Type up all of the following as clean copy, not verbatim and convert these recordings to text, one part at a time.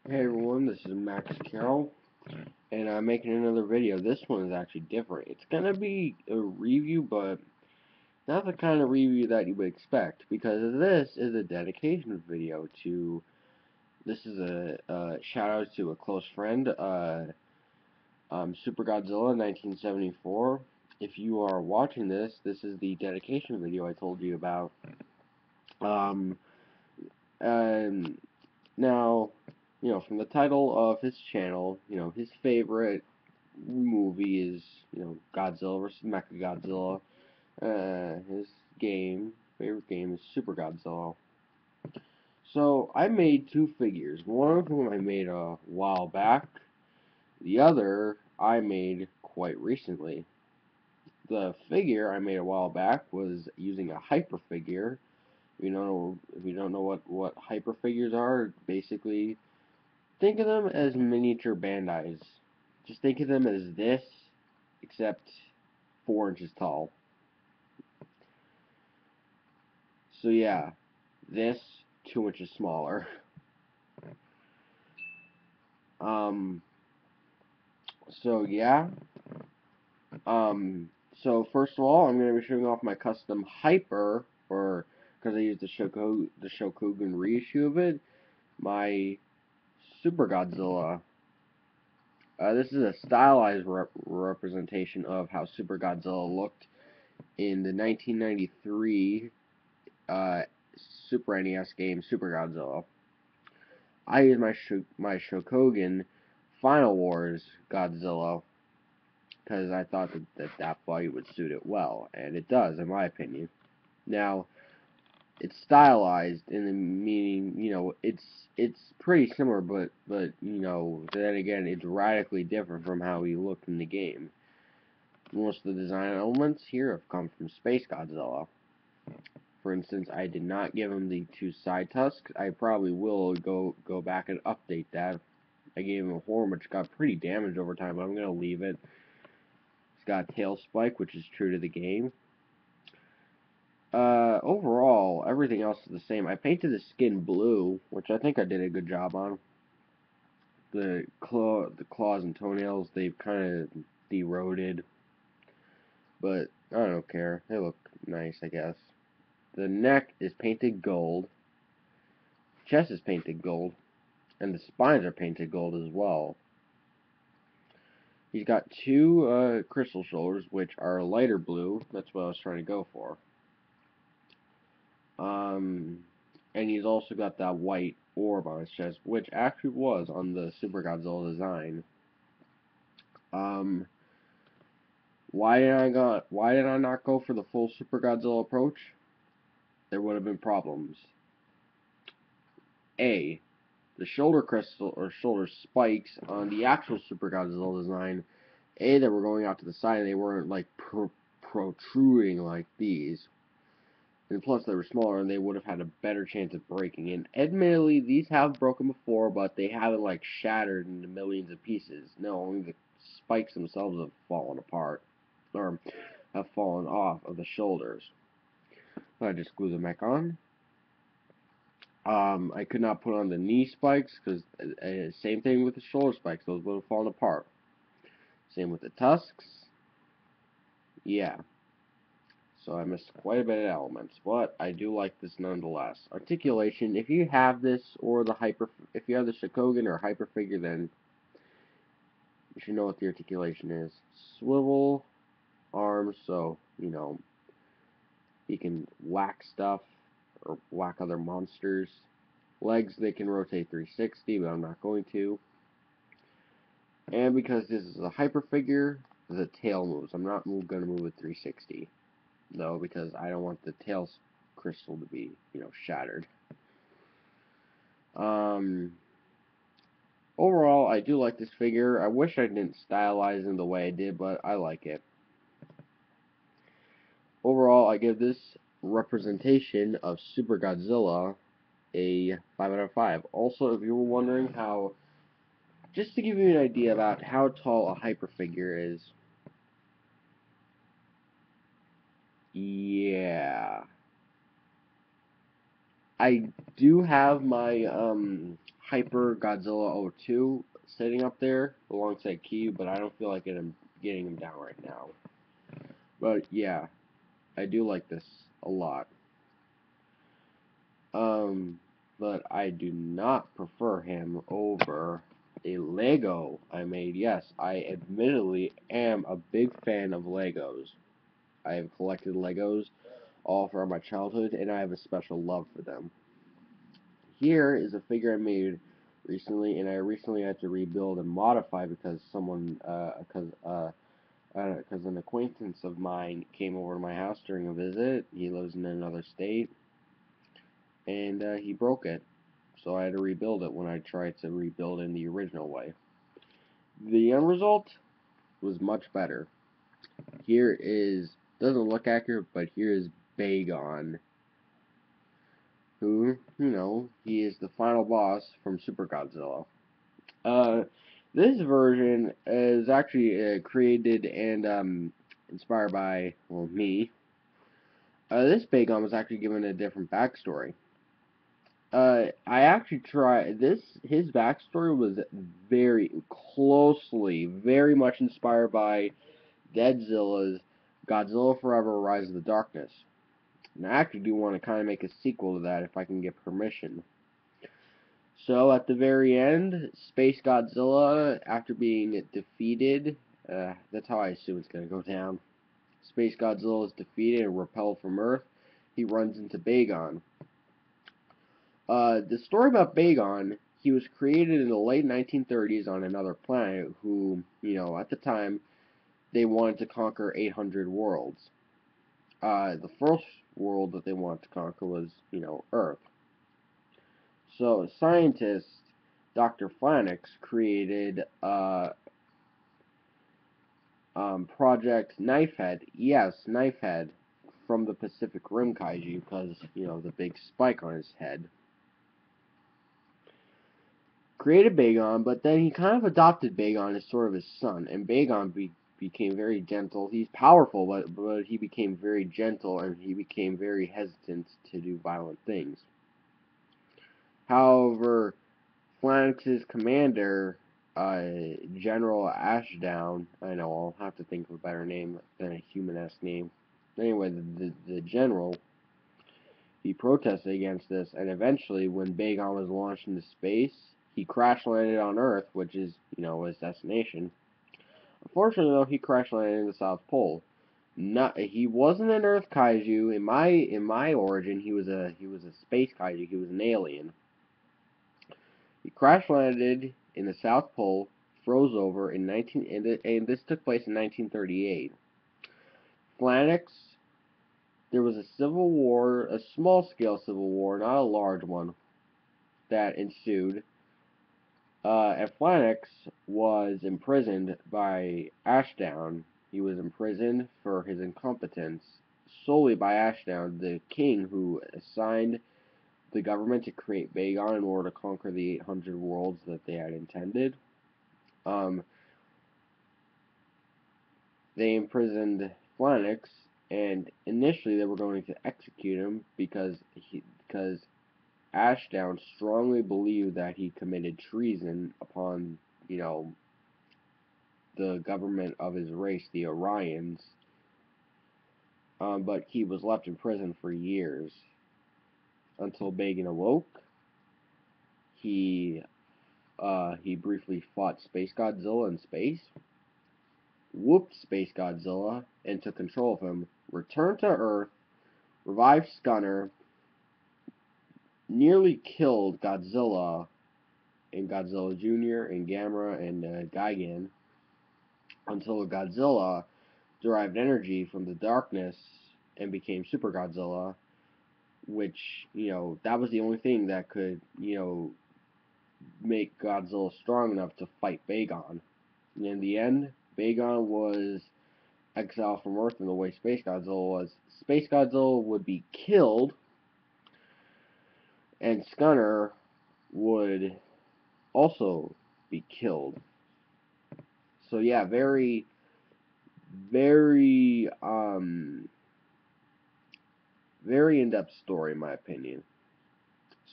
Hey everyone, this is Max Carroll, and I'm making another video. This one is actually different. It's gonna be a review, but not the kind of review that you would expect, because this is a dedication video to. This is a shout out to a close friend, SuperGodzilla1974. If you are watching this, this is the dedication video I told you about. Um, and Now, from the title of his channel, his favorite movie is, Godzilla vs. Mechagodzilla. His favorite game is Super Godzilla. So, I made two figures. One of whom I made a while back. The other I made quite recently. The figure I made a while back was using a hyper figure. If you don't know what hyper figures are, basically think of them as miniature Bandais. Just think of them as this, except 4 inches tall. So yeah, this 2 inches smaller. Um. So yeah. So first of all, I'm gonna be showing off my custom hyper, or because I used the Shokugan reissue of it, my Super Godzilla. This is a stylized representation of how Super Godzilla looked in the 1993 uh, Super NES game Super Godzilla. I used my Shokogan Final Wars Godzilla because I thought that body would suit it well, and it does, in my opinion. Now, it's stylized in the meaning, it's pretty similar, but then again, it's radically different from how he looked in the game. Most of the design elements here have come from Space Godzilla. For instance, I did not give him the two side tusks. I probably will go back and update that. I gave him a horn, which got pretty damaged over time, but I'm going to leave it. It's got a tail spike, which is true to the game. Overall, everything else is the same. I painted the skin blue, which I think I did a good job on. The claws and toenails, they've kind of eroded, but I don't care. They look nice, I guess. The neck is painted gold. Chest is painted gold. And the spines are painted gold as well. He's got two crystal shoulders, which are lighter blue. That's what I was trying to go for. And he's also got that white orb on his chest, which actually was on the Super Godzilla design. Why did I not go for the full Super Godzilla approach? There would have been problems. A, the shoulder crystal or shoulder spikes on the actual Super Godzilla design, they were going out to the side and they weren't like protruding like these. And plus they were smaller and they would have had a better chance of breaking. And admittedly, these have broken before, but they haven't like shattered into millions of pieces. No, only the spikes themselves have fallen apart, or have fallen off of the shoulders. So I just glue them back on. I could not put on the knee spikes because same thing with the shoulder spikes; those would have fallen apart. Same with the tusks. Yeah. So I missed quite a bit of elements, but I do like this nonetheless. Articulation, if you have this or if you have the Shokogan or hyper figure, then you should know what the articulation is. Swivel arms, so he can whack stuff or whack other monsters. Legs, they can rotate 360, but I'm not going to. And because this is a hyper figure, the tail moves. I'm not going to move it 360. Though, because I don't want the tail crystal to be, shattered. Overall, I do like this figure. I wish I didn't stylize him the way I did, but I like it. Overall, I give this representation of Super Godzilla a 5 out of 5. Also, if you were wondering how, just to give you an idea about how tall a hyper figure is, yeah. I do have my Hyper Godzilla 02 sitting up there alongside Key, but I don't feel like getting him down right now. But yeah, I do like this a lot. But I do not prefer him over a Lego I made. Yes, I admittedly am a big fan of Legos. I have collected Legos all throughout my childhood, and I have a special love for them. Here is a figure I made recently, and I recently had to rebuild and modify because because an acquaintance of mine came over to my house during a visit. He lives in another state, and he broke it. So I had to rebuild it when I tried to rebuild in the original way. The end result was much better. Here is, doesn't look accurate, but here is Bagon, who, he is the final boss from Super Godzilla. Uh, this version is actually created and inspired by, well, me. This Bagon was actually given a different backstory. I actually tried this. His backstory was very closely, very much inspired by Deadzilla's Godzilla Forever: Rise of the Darkness. And I actually do want to kind of make a sequel to that if I can get permission. So at the very end, Space Godzilla, after being defeated, that's how I assume it's going to go down. Space Godzilla is defeated and repelled from Earth. He runs into Bagon. The story about Bagon, he was created in the late 1930s on another planet who, at the time, they wanted to conquer 800 worlds. The first world that they wanted to conquer was, Earth. So, scientist Dr. Flanix created Project Knifehead. Yes, Knifehead from the Pacific Rim Kaiju because, the big spike on his head. Created Bagon, but then he kind of adopted Bagon as sort of his son, and Bagon became very gentle. He's powerful, but he became very gentle, and he became very hesitant to do violent things. However, Phalanx's commander, General Ashdown, I know, I'll have to think of a better name than a human-esque name. Anyway, the general, he protested against this, and eventually, when Bagon was launched into space, he crash-landed on Earth, which is, his destination. Unfortunately, though, he crash-landed in the South Pole. He wasn't an Earth kaiju. In my origin, he was a space kaiju. He was an alien. He crash-landed in the South Pole, froze over in and this took place in 1938. Phalanx, there was a civil war, a small-scale civil war, not a large one, that ensued. And Phalanx was imprisoned by Ashdown. He was imprisoned for his incompetence solely by Ashdown, the king who assigned the government to create Bagon in order to conquer the 800 worlds that they had intended. They imprisoned Phalanx, and initially they were going to execute him because Ashdown strongly believed that he committed treason upon, the government of his race, the Orions. But he was left in prison for years until Bagon awoke. He briefly fought Space Godzilla in space, whooped Space Godzilla, and took control of him, returned to Earth, revived Scunner, nearly killed Godzilla and Godzilla Jr. and Gamera and Gigan until Godzilla derived energy from the darkness and became Super Godzilla, which, that was the only thing that could, make Godzilla strong enough to fight Bagon. And in the end, Bagon was exiled from Earth in the way Space Godzilla was. Space Godzilla would be killed, and Scunner would also be killed. So yeah, very, very, very in-depth story in my opinion.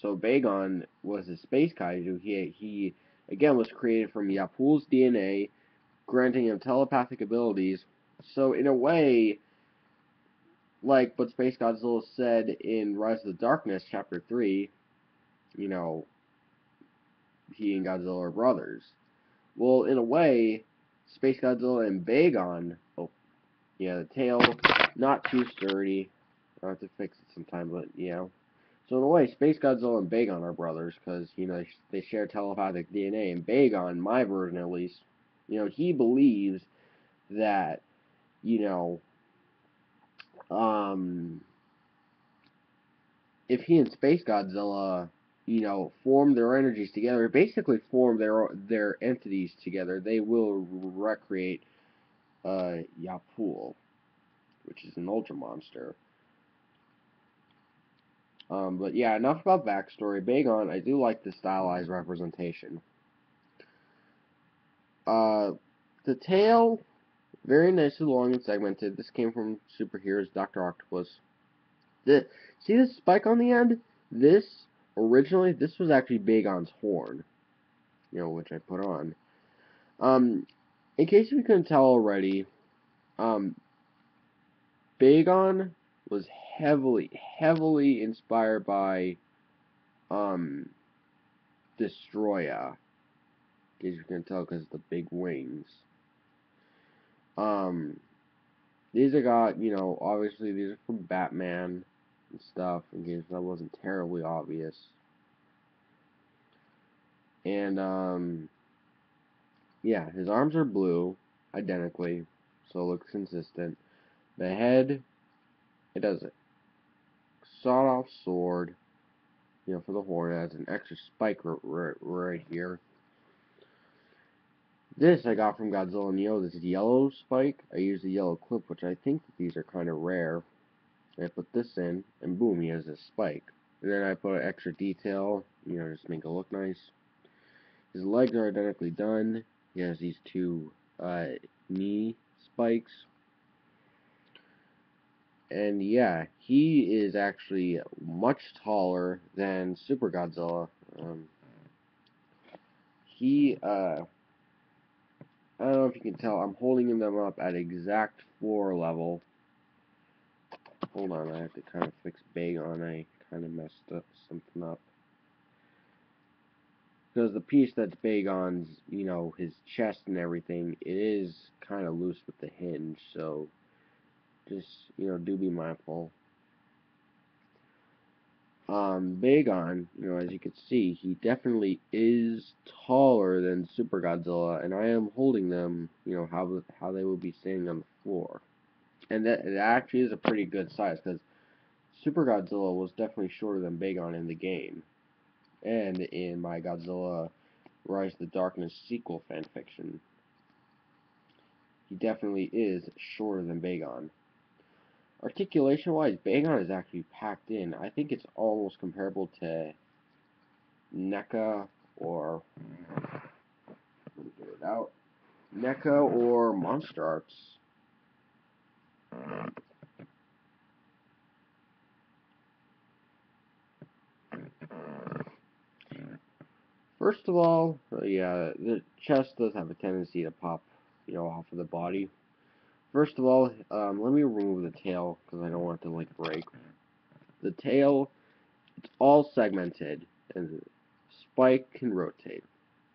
So Bagon was a space kaiju. He again was created from Yapul's DNA, granting him telepathic abilities. So in a way, like what Space Godzilla said in Rise of the Darkness, Chapter 3, you know, he and Godzilla are brothers. Well, in a way, Space Godzilla and Bagon, oh, yeah, the tail, not too sturdy. I'll have to fix it sometime, but, So in a way, Space Godzilla and Bagon are brothers, because, they share telepathic DNA, and Bagon, my version at least, he believes that, you know, if he and Space Godzilla, form their energies together, basically form their entities together, they will recreate Yapul, which is an ultra monster. But yeah, enough about backstory. Bagon, I do like the stylized representation. The tail, very nicely long and segmented. This came from Superheroes Dr. Octopus. See this spike on the end? Originally, this was actually Bagon's horn, which I put on. In case you couldn't tell already, Bagon was heavily inspired by, Destroya. In case you couldn't tell, because of the big wings. These are obviously these are from Batman and stuff, in case that wasn't terribly obvious. And, yeah, his arms are blue, identically, so it looks consistent. The head, it has a sawed-off sword, for the horn. It has an extra spike right here. This I got from Godzilla Neo. This is yellow spike. I used a yellow clip, which I think that these are kind of rare. And I put this in, and boom, he has a spike. And then I put an extra detail, just make it look nice. His legs are identically done. He has these two knee spikes. And yeah, he is actually much taller than SuperGodzilla. I don't know if you can tell, I'm holding them up at exact floor level. Hold on, I have to kind of fix Bagon. I kind of messed something up. Because the piece that's Bagon's, his chest and everything, it is kind of loose with the hinge, so just, do be mindful. Bagon, as you can see, he definitely is taller than SuperGodzilla, and I am holding them, how they would be standing on the floor. And that it actually is a pretty good size, because SuperGodzilla was definitely shorter than Bagon in the game, and in my Godzilla Rise of the Darkness sequel fanfiction. He definitely is shorter than Bagon. Articulation-wise, Bagon is actually packed in. I think it's almost comparable to NECA or... let me get it out. NECA or Monster Arts. First of all, yeah, the chest does have a tendency to pop, off of the body. First of all, let me remove the tail, because I don't want it to, break. The tail, it's all segmented, and the spike can rotate.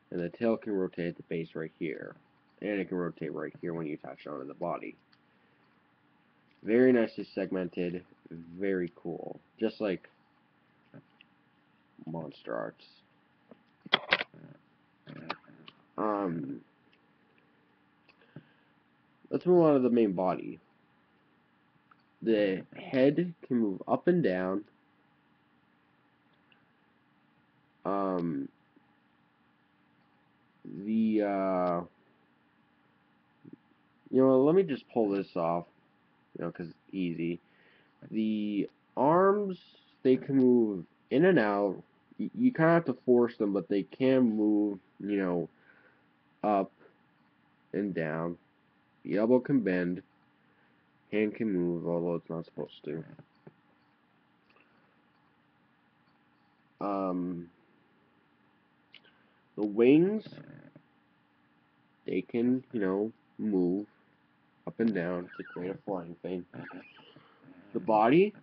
And the tail can rotate at the base right here. And it can rotate right here when you attach it onto the body. Very nicely segmented, very cool. Just like Monster Arts. Let's move on to the main body. The head can move up and down. Let me just pull this off, because it's easy. The arms, they can move in and out. You kind of have to force them, but they can move, up and down. The elbow can bend. Hand can move, although it's not supposed to. The wings, they can, move up and down to create a flying thing. The body,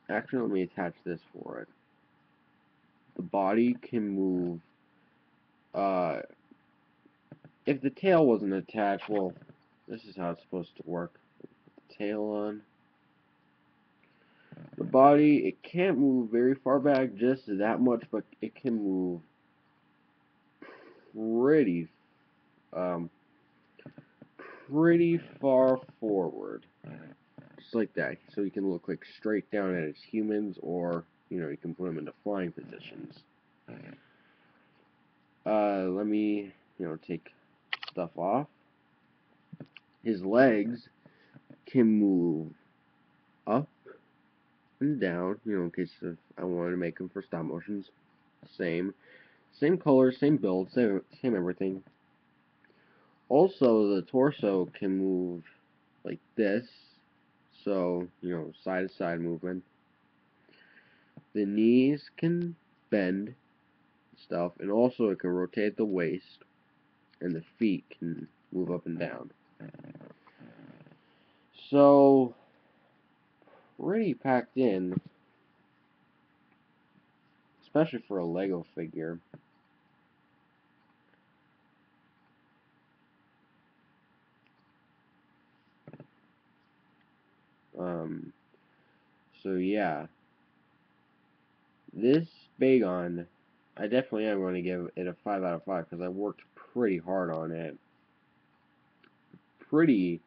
actually, let me attach this for it. The body can move, if the tail wasn't attached, well, this is how it's supposed to work. Put the tail on. The body, it can't move very far back, just that much, but it can move pretty, um, pretty far forward. Just like that. So you can look like straight down at his humans, or, you can put them into flying positions. Let me, take stuff off. His legs can move up and down, in case if I wanted to make them for stop motions. Same color, same build, same everything. Also, the torso can move like this, so, side to side movement. The knees can bend stuff, and also it can rotate the waist, and the feet can move up and down. So, pretty packed in, especially for a Lego figure. So yeah, this Bagon, I definitely am going to give it a 5 out of 5 because I worked pretty hard on it. Pretty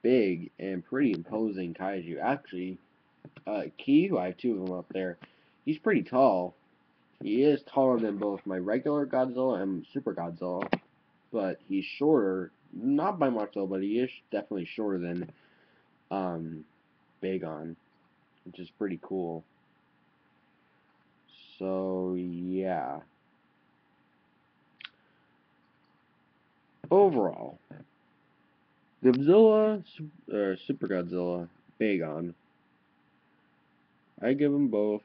big and pretty imposing kaiju. Actually, Key, who I have 2 of them up there, he's pretty tall. He is taller than both my regular Godzilla and Super Godzilla, but he's shorter, not by much though, but he is definitely shorter than Bagon, which is pretty cool. So yeah. Overall, Godzilla, Super Godzilla, Bagon, I give them both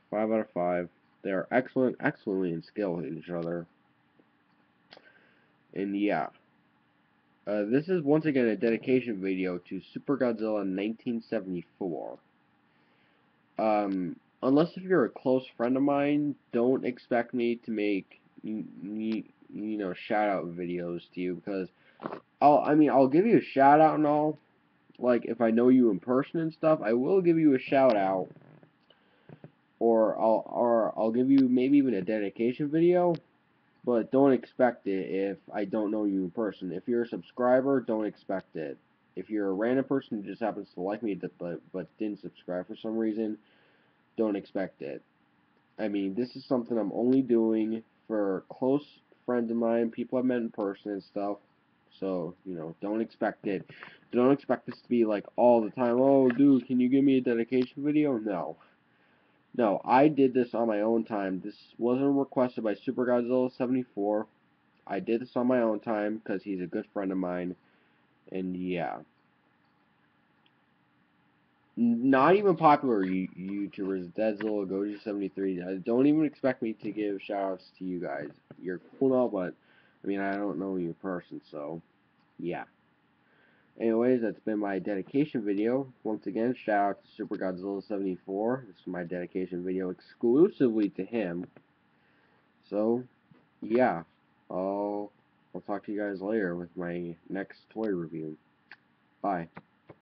5 out of 5. They are excellently in scale with each other. And yeah, this is once again a dedication video to SuperGodzilla1974. Unless if you're a close friend of mine, don't expect me to make shout out videos to you, because I'll give you a shout out and all, like if I know you in person and stuff, I will give you a shout out, or I'll give you maybe even a dedication video, but don't expect it if I don't know you in person. If you're a subscriber, don't expect it. If you're a random person who just happens to like me but didn't subscribe for some reason, don't expect it. I mean, this is something I'm only doing for close friends of mine, people I've met in person and stuff. So, don't expect it. Don't expect this to be like all the time. Oh, dude, can you give me a dedication video? No. No, I did this on my own time. This wasn't requested by SuperGodzilla1974. I did this on my own time because he's a good friend of mine. And yeah. Not even popular YouTubers, SuperGodzilla1973. Don't even expect me to give shoutouts to you guys. You're cool and all, but I don't know you in person, so yeah. Anyways, that's been my dedication video. Once again, shout out to SuperGodzilla1974. This is my dedication video exclusively to him. So, yeah. I'll talk to you guys later with my next toy review. Bye.